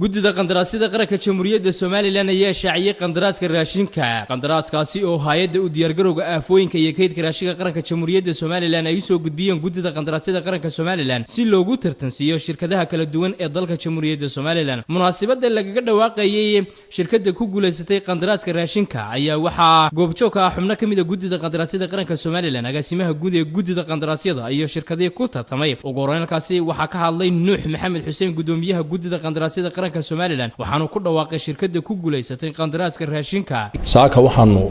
guddida qandaraasyada qaranka Jamhuuriyadda Soomaaliland ayaa shaaciyay qandaraaska raashinka qandaraaskaasi oo hay'adda u diyaargarowga aafooyinka iyo kaydka raashinka qaranka Jamhuuriyadda Soomaaliland ay soo gudbiyeen guddida qandaraasyada qaranka Soomaaliland si loogu tartansiiyo shirkadaha kala duwan ee dalka Jamhuuriyadda Soomaaliland munaasabada lagaga dhawaaqayay shirkadda ku guuleysatay qandaraaska raashinka ayaa waxaa goobjoog ah xubno kamid ah guddida qandaraasyada qaranka Soomaaliland agaasimaha guud ee guddida qandaraasyada iyo shirkadii ku tartamay ugu horeynkaasi waxaa ka hadlay Nuux Maxamed Xuseen gudoomiyaha guddida qandaraasyada qaranka Soomaaliland waxaanu ku dhawaaqay shirkadda ku guuleysatay qandaraaska raashinka saaka waxaanu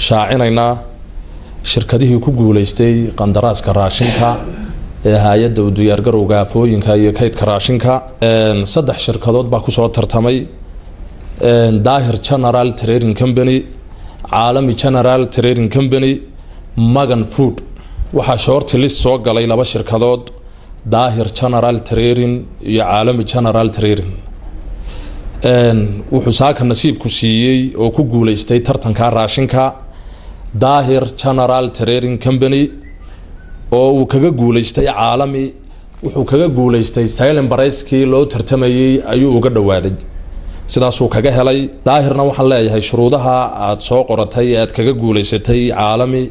shaacinaynaa shirkadihii ku guuleystay qandaraaska raashinka ee hay'adda u diyaargarowga aafooyinka iyo kaydka raashinka saddex shirkadood baa ku soo tartamay Daahir General Trading Company Caalami General Trading Company Magan Food waxa short list soo galay laba shirkadood Daahir General Trading iyo Caalami General Trading wuxuu saaka nasiib ku siiyay oo ku guuleystay tartanka raashinka Daahir General Trading Company oo uu kaga guuleystay Caalami wuxuu kaga guuleystay silent price-kii loo tartamayay ayuu uga dhawaaday sidaas uu kaga helay Daahirna waxaan leeyahay shuruudaha aad soo qoratay aad kaga guuleysatay Caalami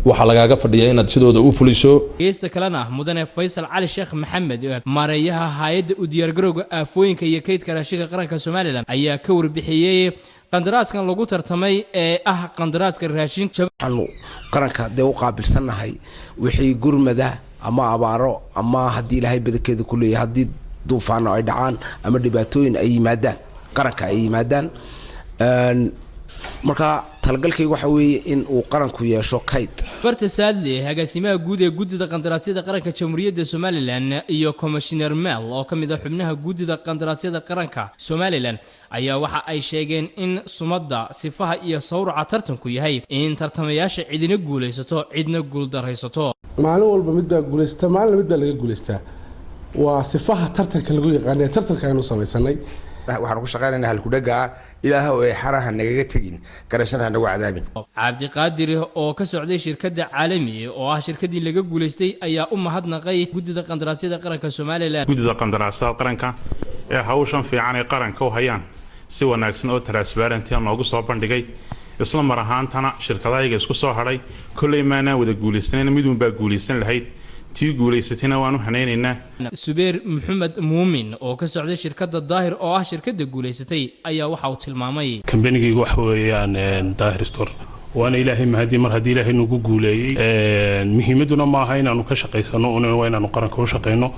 waxa lagaga fadhiyay inaad sidooda u fuliso geesta kalena mudane Faysal Cali Sheekh Maxamed maareeyaha hay'adda u diyaargarowga aafooyinka iyo kaydka raashinka qaranka Soomaaliland ayaa ka warbixiyay qandaraaskan lagu tartamay ee ah qandaraaska raashinka qaranka de u qaabilsanahay wixii gurmada ama abaaro ama hadii Ilaahay badakeeda ku leeyahay hadii duufaano ay dhacaan ama dhibaatooyin ay yimaadaan qaranka ay yimaadaan marka talgalkaygu waxa weeye in uu qaranku yeesho kayd farta saadle agaasimaha guud ee guddida qandaraasyada qaranka Jamhuuriyadda Soomaaliland iyo Commissioner Mel oo kamid ah xubnaha guddida qandaraasyada qaranka Soomaaliland ayaa waxa ay sheegeen in sumadda sifaha iyo sawirka tartanku yahay in tartamayaasha cidina guuleysato cidna guul daraysato maalin walba mid baa guuleysta maalin mid baa laga guuleystaa waa sifaha tartanka lagu yaqaan ee tartanka aynu samaysanay waxaan ku shaqeynaynaa hal ku dhaga ilaahay oo xaraha nagaga tagin qarashana nagu cadaabin Cabdi Qaadir oo ka socday shirkadda Caalami oo ah shirkadii laga guuleystay ayaa u mahadnaqay guddida qandaraasyada qaranka Soomaaliland guddida qandaraasyada qaranka ee hawshan fiican ee qaranka u hayaan si wanaagsan oo transparent ah loogu soo bandhigay isla mar ahaantana shirkadaha isku soo haray kulay maana wada guuleysteen midun baa guuleysan lahayd tii guuleysatina waanu haneynaynaa Subeer Maxamed Muumin oo ka socday shirkadda Daahir oo ah shirkadda guuleysatay ayaa waxa uu tilmaamay kambanigaygu wax weeyaan Daahir Store waana Ilaahay mahadi mar hadii Ilaahay nagu guuleeyay muhiimaduna ma aha inaanu ka shaqeysano oo inaanu qaranka u shaqeyno